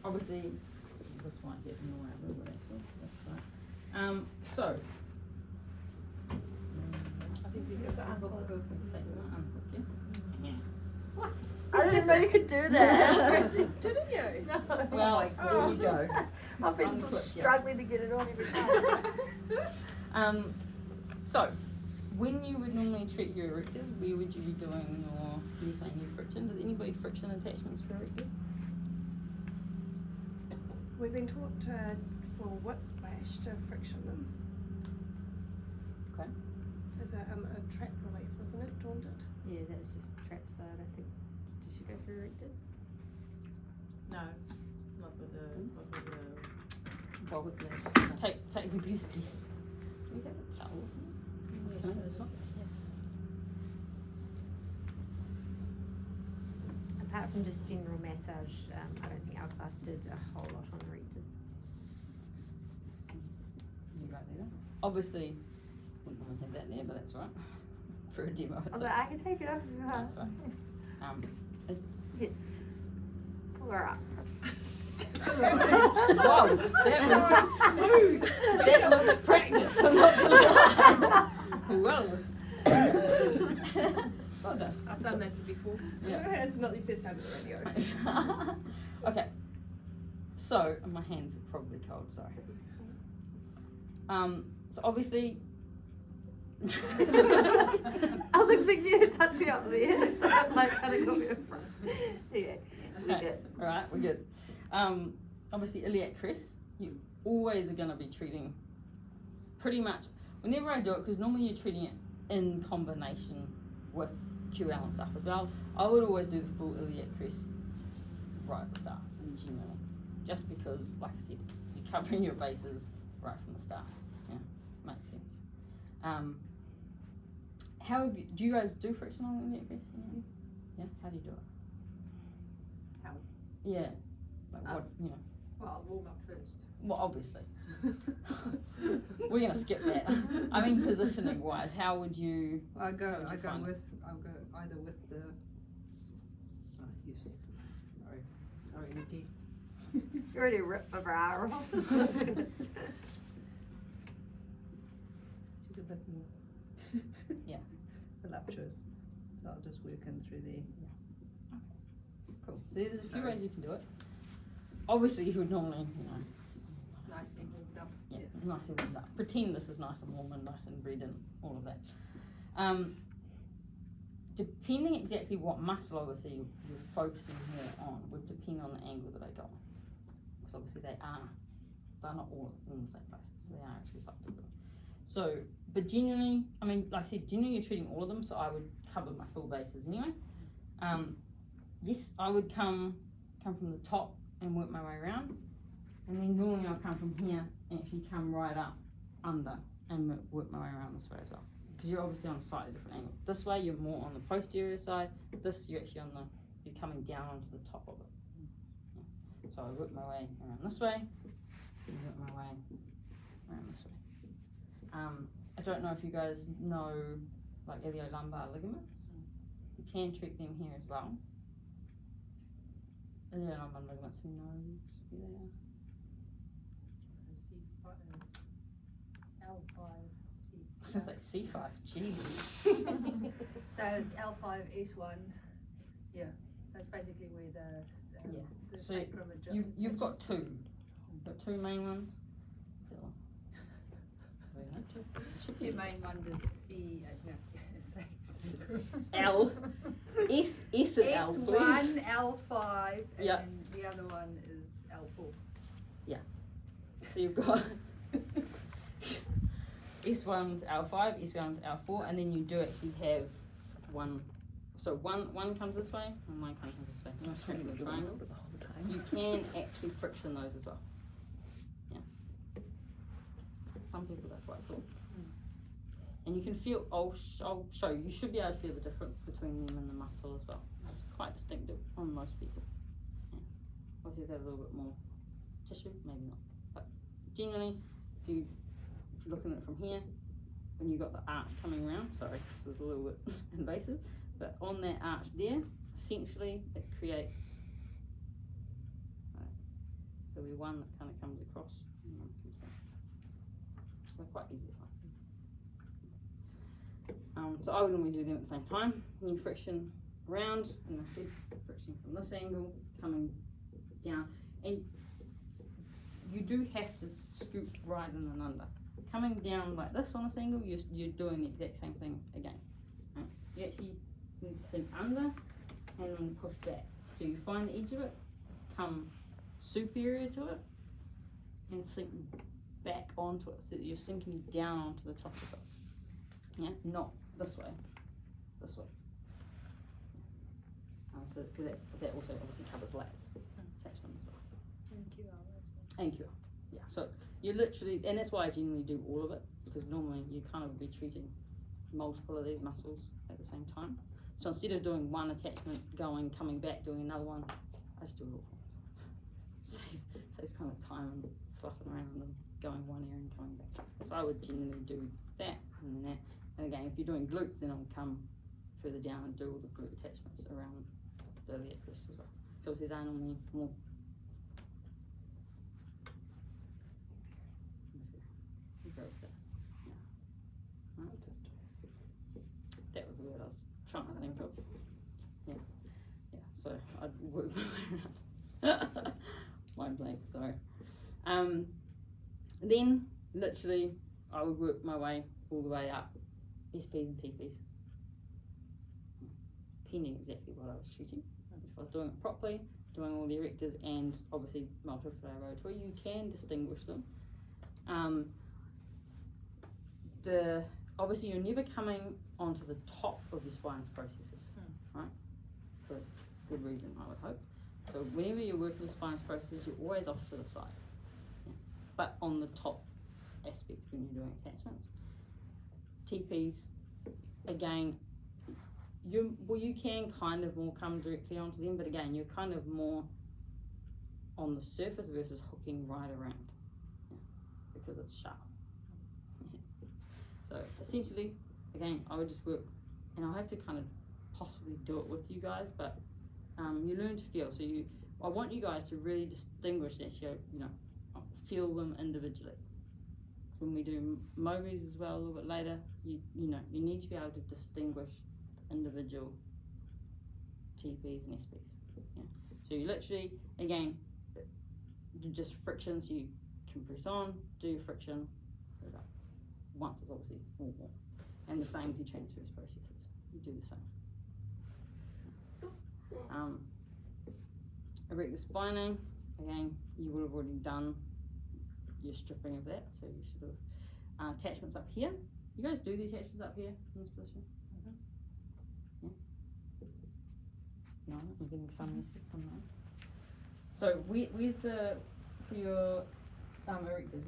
Obviously, this might get in the way a little bit actually. That's right. So. I think you can unhook you. I didn't know you could do that. Didn't you? No. Well, there you go. I've been Unclip, yeah. struggling to get it on every time. So, when you would normally treat your erectors, where would you be doing your, you were saying your friction? Does anybody friction attachments for erectors? We've been taught for whiplash to friction them. Okay. As a trap release, wasn't it? Dawned it? Yeah, that was just trap side, I think. Did she go through erectors? No, not with the Well, take the best guess. You have a towel, isn't it? No, this one? Apart from just general massage, I don't think our class did a whole lot on erectors. You guys either? Obviously, wouldn't want to have that there, but that's all right. For a demo. I was like, I can take it off if you want. That's right. Pull her up. Whoa, that was smooth. That looks practice. I'm not gonna lie. Whoa. Well done. I've done that before. Yeah. It's not the first time on the radio. Okay. So my hands are probably cold. Sorry. So obviously. I was expecting you to touch me up there, so I'm like kind of got me in front. Yeah, we Okay. good. All right, we're good. Obviously, iliac crest, you always are going to be treating pretty much, whenever I do it, because normally you're treating it in combination with QL and stuff as well, I would always do the full iliac crest right at the start, generally. Just because, like I said, you're covering your bases right from the start. Yeah, makes sense. How have you, do you guys do friction on iliac crest? Yeah, how do you do it? How? Yeah, like what, you know. Well, I'll warm up first. Well, obviously. We're gonna skip that. I mean, positioning wise, how would you? I go How would you find it? I'll go either with the. Oh, you see. Sorry, Nikki. You already ripped my bra off. She's a bit more. Yeah. Voluptuous. So I'll just work in through there. Cool. So there's a few ways you can do it. Obviously, you would normally, you know, Nice and warmed up. yeah, nice and warmed up. Pretend this is nice and warm and nice and red and all of that. Depending exactly what muscle, obviously, you're focusing more on would depend on the angle that I go on. Because obviously they're not all in the same place, so they are actually slightly different. So, but generally, I mean, like I said, generally you're treating all of them, so I would cover my full bases anyway. Yes, I would come from the top and work my way around, and then normally I'll come from here and actually come right up under and work my way around this way as well. Because you're obviously on a slightly different angle. This way you're more on the posterior side. This you're actually you're coming down onto the top of it. Yeah. So I work my way around this way, and work my way around this way. I don't know if you guys know like iliolumbar ligaments. You can treat them here as well. Iliolumbar ligaments, who knows who they are? L5, I was gonna say C5, jeez. So it's L5, S1. Yeah. So it's basically where the Yeah. the So sacrum You've got attaches. two. You've got two main ones. So, Two main ones is C. No, S L. S and L, please. S1, L5, and Yeah. then the other one is L4. So you've got S1 to L5, S1 to L4, and then you do actually have one. So one comes this way, and one comes this way. Nice regular triangle. You can actually friction those as well. Yeah. Some people are quite sore. And you can feel, I'll show you, you should be able to feel the difference between them and the muscle as well. It's quite distinctive on most people. Yeah. Obviously they have a little bit more tissue, maybe not. But generally, if you're looking at it from here, when you've got the arch coming around, sorry, this is a little bit invasive, but on that arch there, essentially it creates be one that kind of comes across and one comes down. So they're quite easy to find. So I would normally do them at the same time. When you friction around, and I said friction from this angle, coming down, and you do have to scoop right in and under. Coming down like this on this angle, you're doing the exact same thing again. Right? You actually need to sink under and then push back. So you find the edge of it, come superior to it, and sink back onto it, so that you're sinking down onto the top of it. Yeah, not this way, this way. So because that also obviously covers layers attachment as well. And QR. Yeah, so you literally, and that's why I generally do all of it, because normally you kind of be treating multiple of these muscles at the same time. So instead of doing one attachment, going, coming back, doing another one, I just do it all at once. Saves kind of time and fluffing around and going one area and coming back. So I would generally do that and then that. And again, if you're doing glutes, then I'll come further down and do all the glute attachments around the iliac crest as well. So obviously they're normally more. That was the word I was trying to think of. Yeah, so I'd work my way around. Mind blank, sorry. Then, literally, I would work my way all the way up, SPs and TPs. Depending exactly what I was treating. If I was doing it properly, doing all the erectors and obviously multifidal rotatory, you can distinguish them. Obviously you're never coming onto the top of your spinous processes, right? For good reason, I would hope. So whenever you're working with spinous processes, you're always off to the side, but on the top aspect when you're doing attachments. TPs, again, you can kind of more come directly onto them, but again, you're kind of more on the surface versus hooking right around, because it's sharp. So essentially, again, I would just work, and I'll have to kind of possibly do it with you guys, but you learn to feel. So I want you guys to really distinguish that, feel them individually. When we do Mobi's as well a little bit later, you need to be able to distinguish individual TPs and SPs. Yeah. So you literally, again, just friction, so you compress on, do your friction, put it up. Once it's obviously more warm. And the same with your transverse processes. You do the same. Erect the spine. Again, you would have already done your stripping of that, so you should have attachments up here. You guys do the attachments up here in this position? Yeah. No, I'm getting some yeses, some no. So where's the, for your erectors,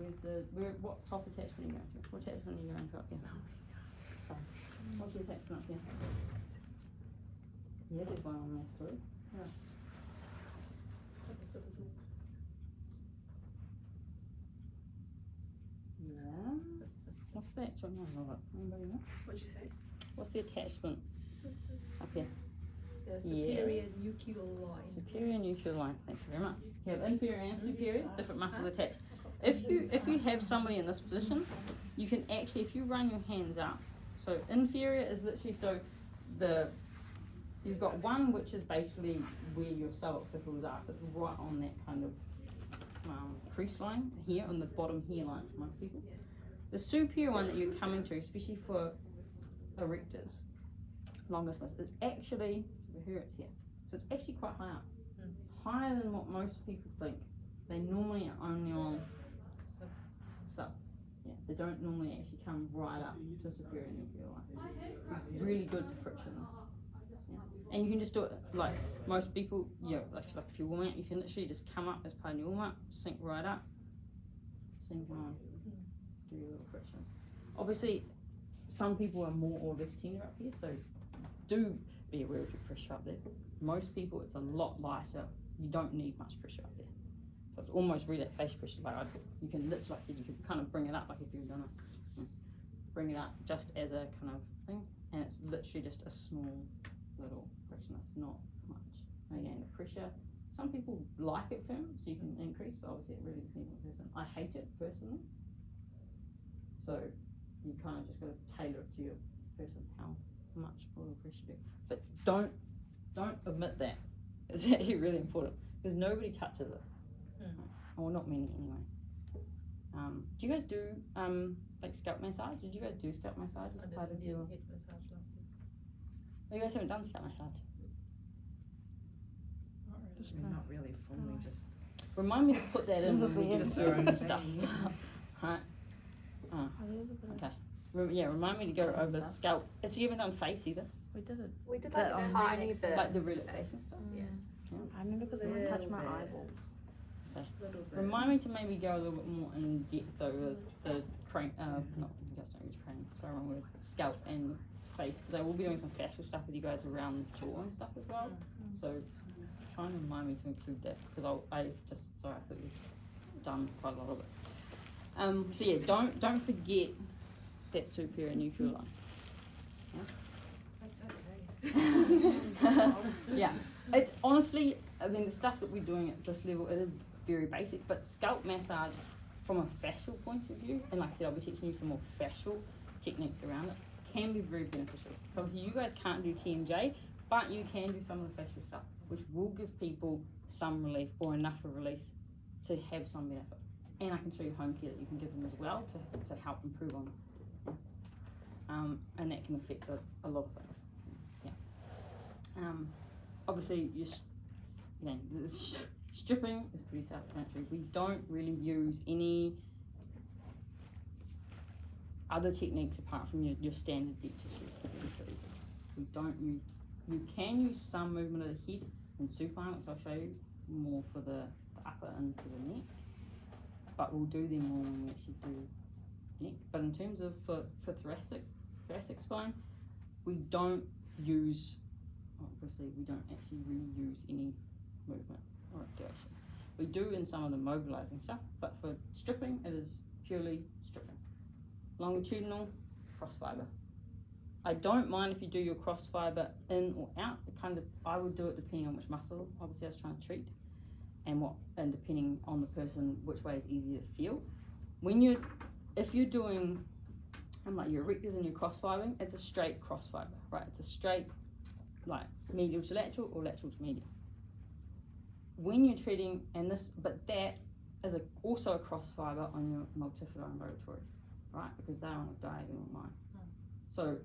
what top attachment are you going to? What attachment are you going to up here? Sorry. What's the attachment up here? Yeah, there's one on there, sorry. Yeah. Yeah. What's the actual name of it? Anybody know? What'd you say? What's the attachment up here? The superior nuclear line. Superior nuclear line. Thank you very much. You have inferior and superior, different muscles attached. If you have somebody in this position, you can actually, if you run your hands up, so inferior is literally you've got one which is basically where your suboccipitals are, so it's right on that kind of crease line here, on the bottom hairline for most people. The superior one that you're coming to, especially for erectors, longest muscle, is actually, here it's here, so it's actually quite high up, higher than what most people think. They normally are only on sub. Yeah, they don't normally actually come right up to superior nuclear line. It's really good to friction. Yeah. And you can just do it like most people, like if you're warming up, you can literally just come up as part of your warm up, sink right up, sink on, do your little frictions. Obviously, some people are more or less tender up here, so do be aware of your pressure up there. Most people, it's a lot lighter. You don't need much pressure up there. So it's almost relaxation pressure. Like you can literally, like I said, you can kind of bring it up, like if you're gonna bring it up just as a kind of thing, and it's literally just a small little friction. It's not much. And again, the pressure Some people like it firm, so you can increase, but obviously it really depends on the person. I hate it personally. So you kind of just got to tailor it to your person, how much oil pressure you do. But don't omit that. It's actually really important because nobody touches it. Or not many anyway. Do you guys do like scalp massage? Did you guys do scalp massage as part of your? head massage last week. Oh, you guys haven't done scalp massage. Not really formally, just Remind me to put that in when we do Just certain our own stuff. thing. Right. Oh, there's a bit of- Okay. Remind me to go over scalp. So you haven't done face either, We did it. We did But like a on tiny relax- bit. like the relaxation stuff. Yeah. I remember because someone touched my Little bit. eyeballs. little bit. Remind me to maybe go a little bit more in depth over the crane. Not you guys don't use crane. Sorry, wrong word. Scalp and face because I will be doing some facial stuff with you guys around the jaw and stuff as well. So try and remind me to include that because I thought you've done quite a lot of it. So yeah, don't forget that superior nuclear line. That's okay. Yeah, it's honestly, I mean, the stuff that we're doing at this level, it is very basic, but scalp massage from a fascial point of view, and like I said, I'll be teaching you some more fascial techniques around it, can be very beneficial. So obviously you guys can't do TMJ, but you can do some of the fascial stuff, which will give people some relief or enough of release to have some benefit. And I can show you home care that you can give them as well to help improve on it. And that can affect a lot of things. Yeah. Obviously, stripping is pretty self-explanatory. We don't really use any other techniques apart from your standard deep tissue. We don't use. You can use some movement of the head in supine, which I'll show you more for the upper and to the neck. But we'll do them more when we actually do neck. But in terms of for thoracic spine, we don't use. Obviously, we don't actually really use any movement or activation. We do in some of the mobilizing stuff, but for stripping, it is purely stripping. Longitudinal, cross fiber. I don't mind if you do your cross fiber in or out. I would do it depending on which muscle, obviously, I was trying to treat, and depending on the person, which way is easier to feel. If you're doing, like your erectors and your cross fibering, it's a straight cross fiber, right? It's a straight, like medial to lateral or lateral to medial. When you're treating, but that is also a cross fiber on your multifidus and rotatory, right? Because they're on a diagonal line. So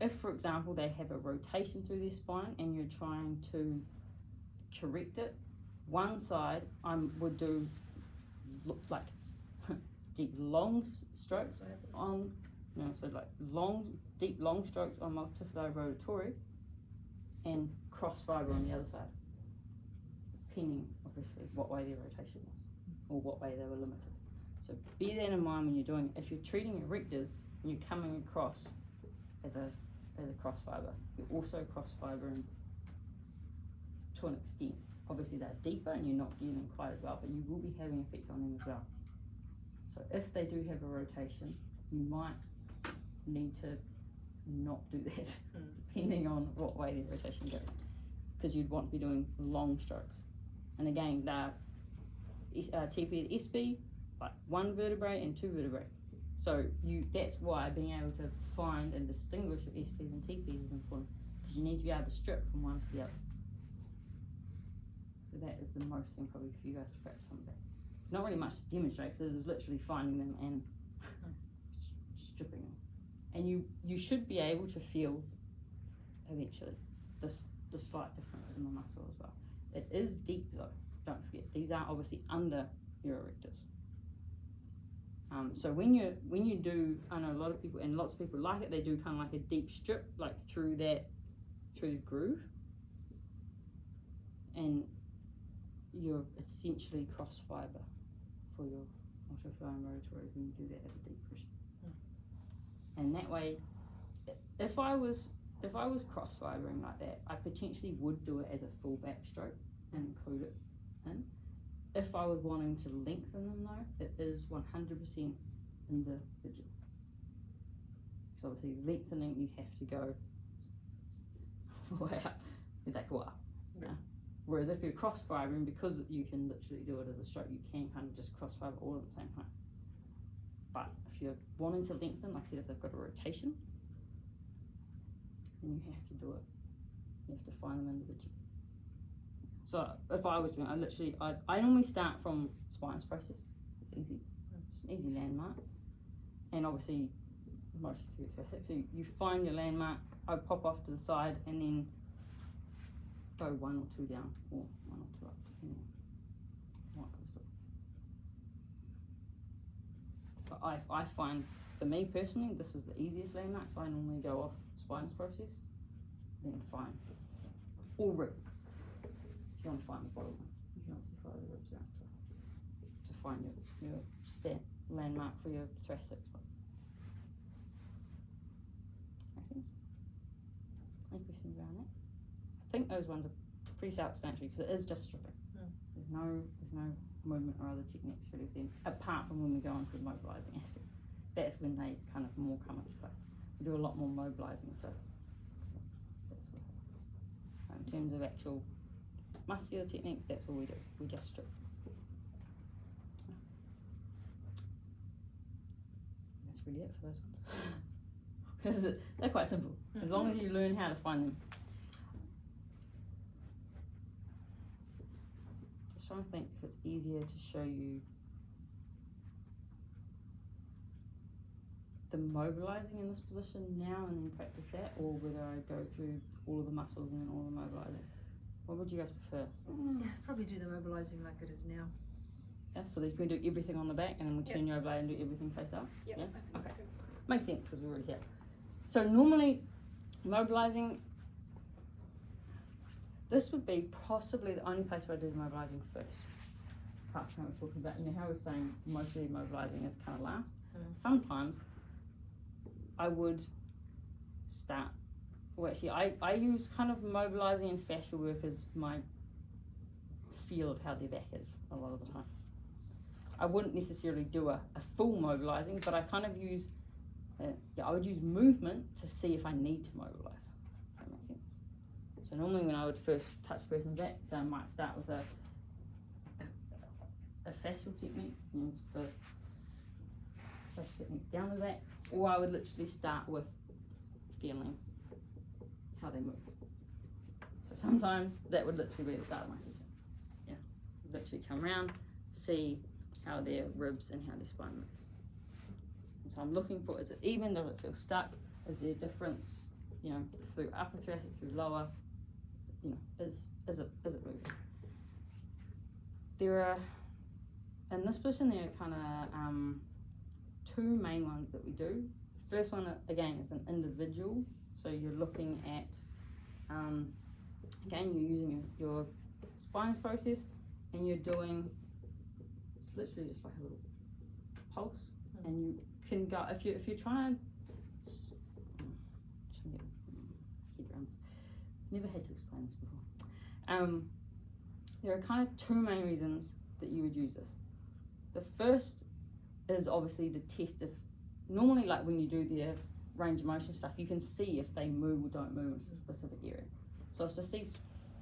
if, for example, they have a rotation through their spine and you're trying to correct it, one side would do like deep long strokes on, so like deep long strokes on multifidus rotatory, and cross fiber on the other side, depending obviously what way their rotation was or what way they were limited. So bear that in mind when you're doing it. If you're treating erectors and you're coming across as a cross fiber, you're also cross fibering to an extent. Obviously they're deeper and you're not getting them quite as well, but you will be having an effect on them as well. So if they do have a rotation, you might need to not do that, depending on what way the rotation goes, because you'd want to be doing long strokes. And again, TP and SB, like one vertebrae and two vertebrae. So that's why being able to find and distinguish your SPs and TPs is important, because you need to be able to strip from one to the other. So that is the most thing probably for you guys to practice some of that. It's not really much to demonstrate, because it is literally finding them and stripping them. And you should be able to feel eventually the slight difference in the muscle as well. It is deep though, don't forget. These are obviously under your erectors. So when you do, I know a lot of people, and lots of people like it, they do kind of like a deep strip, like through the groove, and you're essentially cross fiber for your multifidus and rotatory when you do that at a deep pressure. And that way, if I was cross fibering like that, I potentially would do it as a full back stroke and include it in. If I was wanting to lengthen them though, it is 100% individual. So obviously lengthening, you have to go way up. It takes a while. Yeah. Whereas if you're cross fibering, because you can literally do it as a stroke, you can kind of just cross fiber all at the same time. But if you're wanting to lengthen, like I said, if they've got a rotation, then you have to do it. You have to find them individually. So if I was doing it, I normally start from spinous process. It's easy. It's an easy landmark. And obviously, mostly through thoracic. So you find your landmark, I pop off to the side, and then go 1 or 2 down, or 1 or 2 up, depending on what comes to it. But I find, for me personally, this is the easiest landmark, so I normally go off spinous process, then find, or rib. If you want to find the bottom one, you can obviously follow the ribs around, so to find your stat landmark for your thoracic spot. Make sense? Any questions around that? I think those ones are pretty self-explanatory because it is just stripping. There's no movement or other techniques really with them, apart from when we go on to the mobilising aspect. That's when they kind of more come into play. We do a lot more mobilising for that sort of thing. In terms of actual muscular techniques, that's all we do. We just strip. That's really it for those ones. Because they're quite simple. As long as you learn how to find them. Just trying to think if it's easier to show you the mobilising in this position now and then practice that, or whether I go through all of the muscles and then all the mobilising. What would you guys prefer? Probably do the mobilising like it is now. Yeah, so that you can do everything on the back and then we turn you over and do everything face up? Yep, Yeah? I think that's good. Makes sense because we're already here. So normally, mobilising, this would be possibly the only place where I do the mobilising first. Apart from what we're talking about, you know how we're saying mostly mobilising is kind of last? Sometimes I would start, well actually I use kind of mobilising and fascial work as my feel of how their back is a lot of the time. I wouldn't necessarily do a full mobilising, but I kind of use, I would use movement to see if I need to mobilise. If that makes sense. So normally when I would first touch a person's back, so I might start with a fascial technique, you know, just a fascial technique down the back, or I would literally start with feeling how they move. So sometimes that would literally be the start of my session. Yeah, literally come around, see how their ribs and how their spine moves. And so I'm looking for, is it even, does it feel stuck, is there a difference, you know, through upper thoracic, through lower, you know, is it moving? There are, in this position there are kind of 2 main ones that we do. The first one, again, is an individual, so you're looking at, again, you're using your spinous process and you're doing, it's literally just like a little pulse, and you can go, if you're trying to get head around, never had to explain this before. There are kind of 2 main reasons that you would use this. The first is obviously to test if, normally like when you do their range of motion stuff, you can see if they move or don't move in a specific area. So it's to see,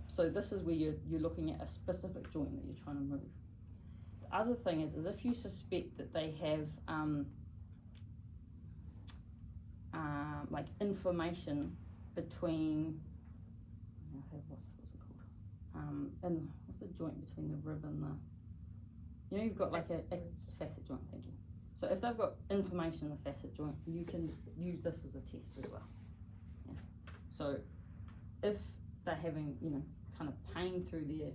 so this is where you're looking at a specific joint that you're trying to move. The other thing is if you suspect that they have like inflammation between, what's it called? And what's the joint between the rib and the, you know, you've got like a facet joint, thank you. So if they've got inflammation in the facet joint, you can use this as a test as well. Yeah. So if they're having, you know, kind of pain through the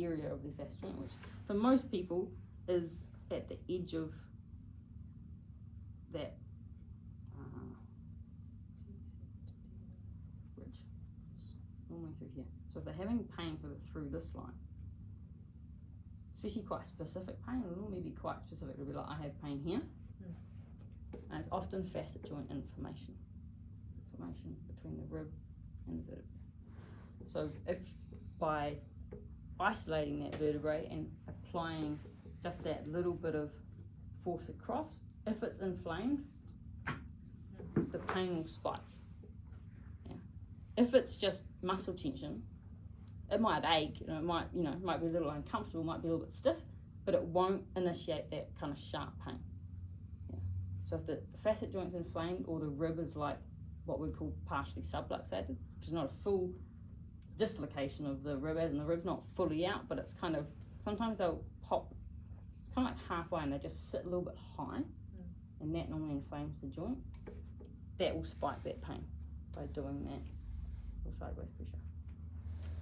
area of their facet joint, which for most people is at the edge of that ridge, normally through here. So if they're having pain sort of through this line, especially quite specific pain, it'll normally be quite specific. It'll be like, I have pain here. And it's often facet joint inflammation between the rib and the vertebrae. So if by isolating that vertebrae and applying just that little bit of force across, if it's inflamed, the pain will spike. Yeah. If it's just muscle tension, it might ache, it might be a little uncomfortable, might be a little bit stiff, but it won't initiate that kind of sharp pain. Yeah. So if the facet joint's inflamed or the rib is like what we'd call partially subluxated, which is not a full dislocation of the rib, as in the rib's not fully out, but it's kind of, sometimes they'll pop, it's kind of like halfway and they just sit a little bit high, and that normally inflames the joint. That will spike that pain by doing that, or sideways pressure.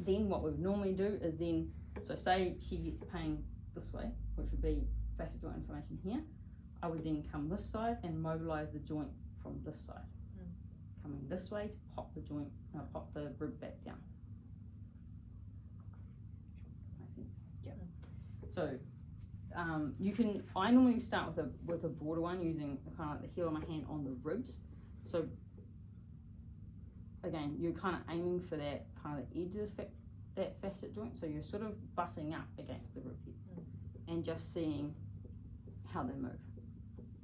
Then what we would normally do is then, so say she gets pain this way, which would be facet joint inflammation here, I would then come this side and mobilise the joint from this side. Coming this way to pop the joint, pop the rib back down. Makes sense? Yep. So you can, I normally start with a broader one using kind of like the heel of my hand on the ribs. So again, you're kind of aiming for that kind of edge of that facet joint, so you're sort of butting up against the rib heads and just seeing how they move,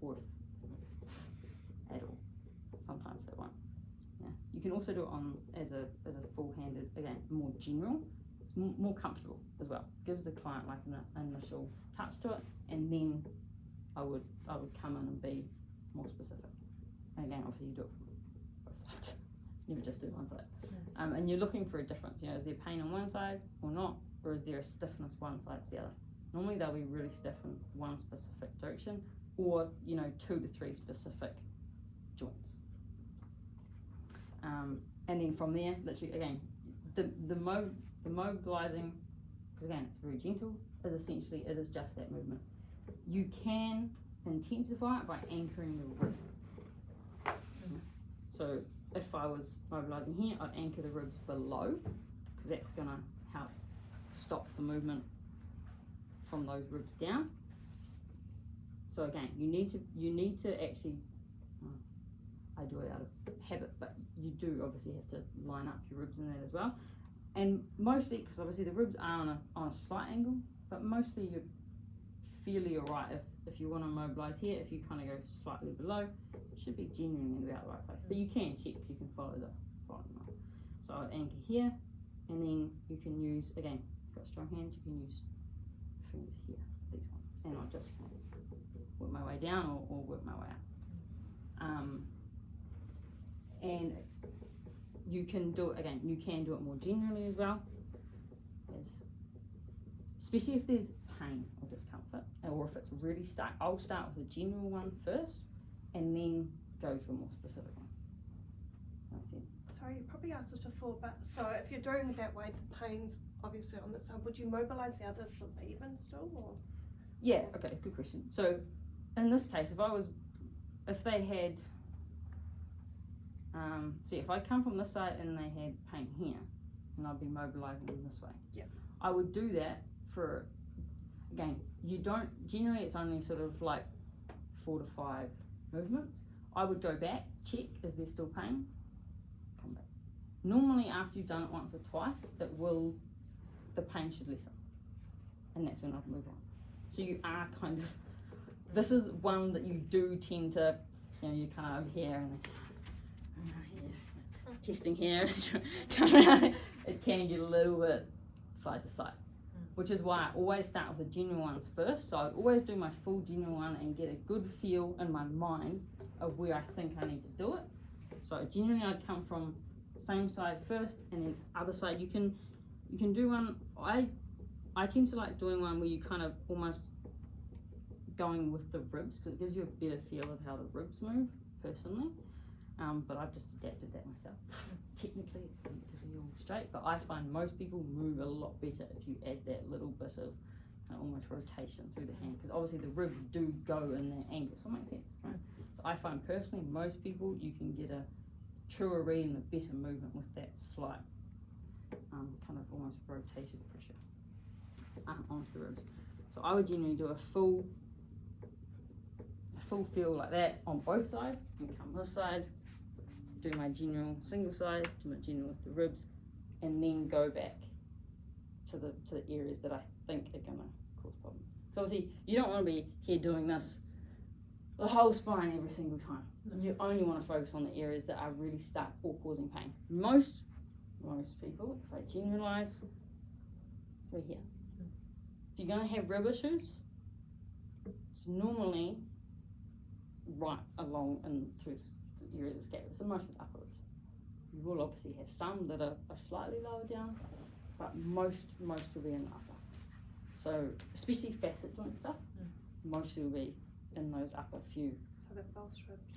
or if they move at all. Sometimes they won't. Yeah. You can also do it on as a full-handed, again, more general. It's more comfortable as well. Gives the client like an initial touch to it, and then I would come in and be more specific. And again, obviously you do it from both sides. Never just do one side. And you're looking for a difference. You know, is there pain on one side or not, or is there a stiffness one side to the other? Normally they'll be really stiff in one specific direction, or 2 to 3 specific joints. And then from there, literally again, the mobilizing, because again it's very gentle, is essentially it is just that movement. You can intensify it by anchoring the rib. So if I was mobilizing here, I'd anchor the ribs below, because that's gonna help stop the movement from those ribs down. So again, you need to actually, I do it out of habit, but you do obviously have to line up your ribs in that as well. And mostly, because obviously the ribs are on a slight angle, but mostly you're fairly alright if you want to mobilise here. If you kind of go slightly below, it should be genuinely in about the right place. But you can check, you can follow the line. So I'd anchor here, and then you can use, again, if you've got strong hands, you can use fingers here, these ones, and I'll just work my way down or work my way up. And you can do it, again, you can do it more generally as well, especially if there's pain or discomfort, or if it's really stuck. I'll start with a general one first and then go to a more specific one. Makes sense? Sorry, you probably asked this before, but so if you're doing it that way, the pain's obviously on that side. Would you mobilise the others so it's even still, or? Yeah, okay, good question. So in this case, if they had, see, if I come from this side and they had pain here, and I'd be mobilising them this way. Yeah. I would do that for, again, generally it's only sort of like 4 to 5 movements. I would go back, check, is there still pain? Come back. Normally after you've done it once or twice, the pain should lessen. And that's when I'd move on. So you are kind of, this is one that you do tend to, you're kind of over here and testing here. It can get a little bit side to side, which is why I always start with the general ones first. So I'd always do my full general one and get a good feel in my mind of where I think I need to do it. So generally I'd come from same side first, and then other side. You can do one. I tend to like doing one where you kind of almost going with the ribs, because it gives you a better feel of how the ribs move personally. But I've just adapted that myself. Technically it's meant to be all straight, but I find most people move a lot better if you add that little bit of almost rotation through the hand, because obviously the ribs do go in that angle, so it makes sense, right? So I find personally most people, you can get a truer read and a better movement with that slight kind of almost rotated pressure onto the ribs. So I would generally do a full feel like that on both sides, and come this side, do my general single side, do my general with the ribs, and then go back to the areas that I think are gonna cause problems. So obviously you don't want to be here doing this the whole spine every single time. You only want to focus on the areas that are really stuck or causing pain. Most people, if I generalize, right here. If you're gonna have rib issues, it's normally right along and through the area of the scap. It's the most of the upper ribs. You will obviously have some that are slightly lower down, but most will be in the upper. So especially facet joint stuff, mostly will be in those upper few. So the false ribs.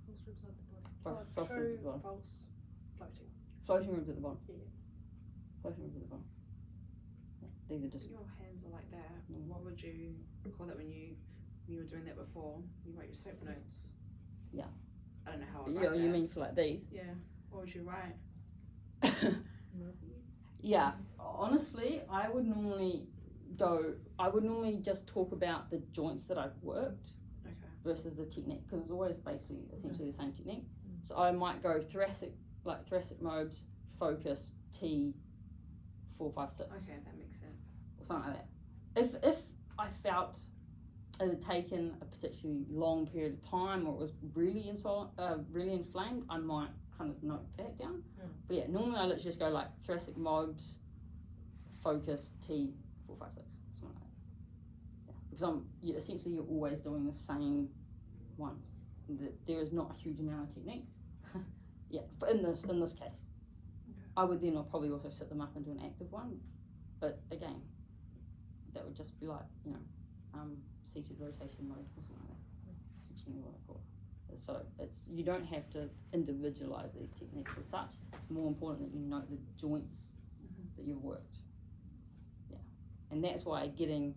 False ribs at the bottom. False True, ribs at the bottom. false, floating. Floating ribs at the bottom. Yeah. Floating ribs at the bottom. Yeah, these are just Your hands are like that. What would you call that when you were doing that before? You write your soap notes. Yeah. I don't know how I you write know, that. you mean for like these? Yeah. What would you write? Yeah, honestly, I would normally just talk about the joints that I've worked Okay. versus the technique, because it's always basically essentially the same technique. So I might go thoracic mobs, focus, T, 4, 5, 6, Okay, that makes sense. or something like that. If I felt it had taken a particularly long period of time, or it was really really inflamed, I might kind of note that down. But yeah, normally I let's just go like thoracic mobs, focus, T, 4, 5, 6, something like that. Yeah, because essentially you're always doing the same ones. There is not a huge amount of techniques. Yeah, in this case, I would then probably also set them up into an active one. But again, that would just be like seated rotation mode or something like that. That's generally what I call it. So you don't have to individualize these techniques as such. It's more important that you know the joints that you've worked. Yeah, and that's why getting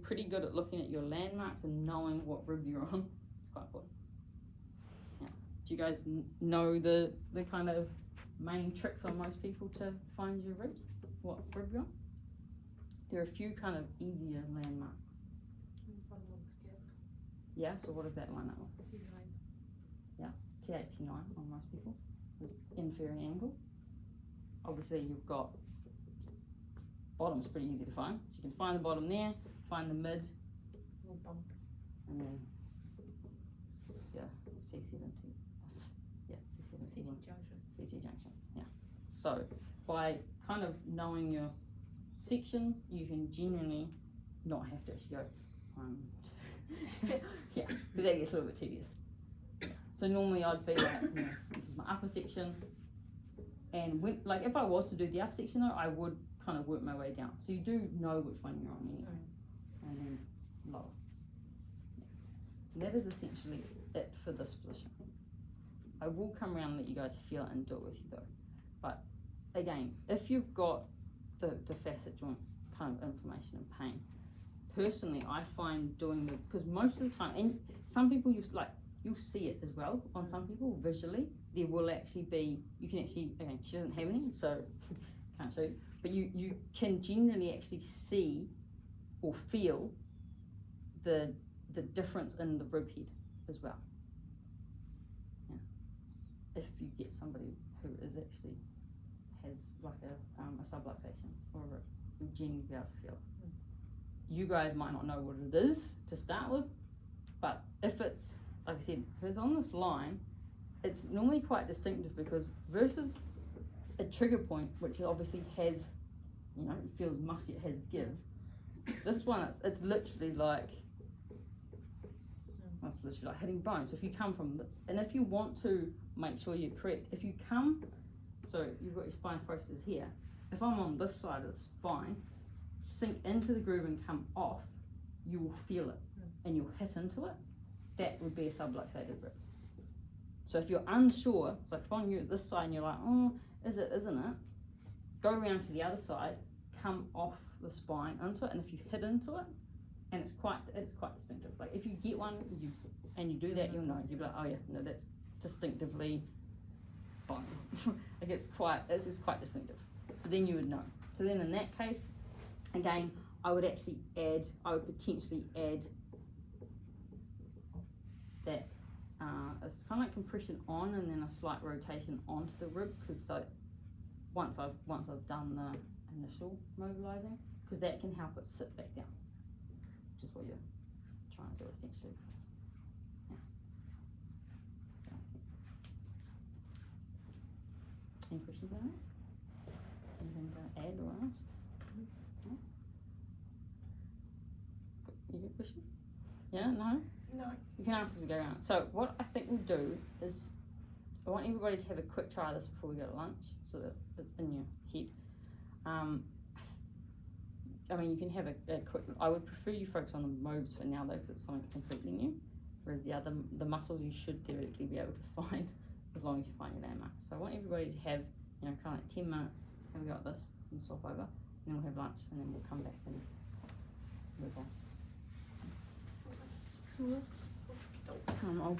pretty good at looking at your landmarks and knowing what rib you're on is quite important. Yeah. Do you guys know the kind of main tricks on most people to find your ribs? What rib you're on? There are a few kind of easier landmarks. Bottom of the scap. Yeah. So what does that line up with? T9. T89 on most people, with inferior angle. Obviously you've got, bottom's pretty easy to find. So you can find the bottom there, find the mid, Little bump. and then, C7T, C7T1, junction. CT junction, yeah. So by kind of knowing your sections, you can genuinely not have to actually go 1, 2, yeah, because that gets a little bit tedious. So normally I'd be like, this is my upper section, and if I was to do the upper section though, I would kind of work my way down. So you do know which one you're on anyway, and then lower. Yeah. And that is essentially it for this position. I will come around and let you guys feel it and do it with you though. But again, if you've got the facet joint kind of inflammation and pain, personally I find because most of the time, and some people you'll see it as well on some people visually. There will actually be, you can actually, again, she doesn't have any, so can't show you, but you can generally actually see or feel the difference in the rib head as well. Yeah. If you get somebody who is actually has like a subluxation or a rib, you'll genuinely be able to feel it. You guys might not know what it is to start with, but if it's, like I said, if it's on this line, it's normally quite distinctive, because versus a trigger point, which obviously has, it feels musky, it has give. This one, it's literally like, it's literally like hitting bone. So if you come from, and if you want to make sure you're correct, if you come, so you've got your spine processes here. If I'm on this side of the spine, sink into the groove and come off, you will feel it, and you'll hit into it. That would be a subluxated rib. So if you're unsure, it's like if on you at this side and you're like, oh, is it, isn't it? Go around to the other side, come off the spine onto it, and if you hit into it, and it's quite distinctive. Like if you get one, and you do that, you'll know. You'll be like, oh yeah, no, that's distinctively fine. Like this is quite distinctive. So then you would know. So then in that case, again, I would potentially add that it's kind of like compression on and then a slight rotation onto the rib, because once I've done the initial mobilizing, because that can help it sit back down, which is what you're trying to do essentially. Yeah. Any questions on that? Anything and add or ask. Yeah. You got a question? Yeah, no? No. You can ask as we go around. So what I think we'll do is I want everybody to have a quick try of this before we go to lunch so that it's in your head. I mean, you can have a quick, I would prefer you focus on the mobs for now though, because it's something completely new. Whereas the muscles you should theoretically be able to find as long as you find your landmarks. So I want everybody to have, you know, kind of like 10 minutes, have a go at this, and swap over, and then we'll have lunch, and then we'll come back and move on. I'll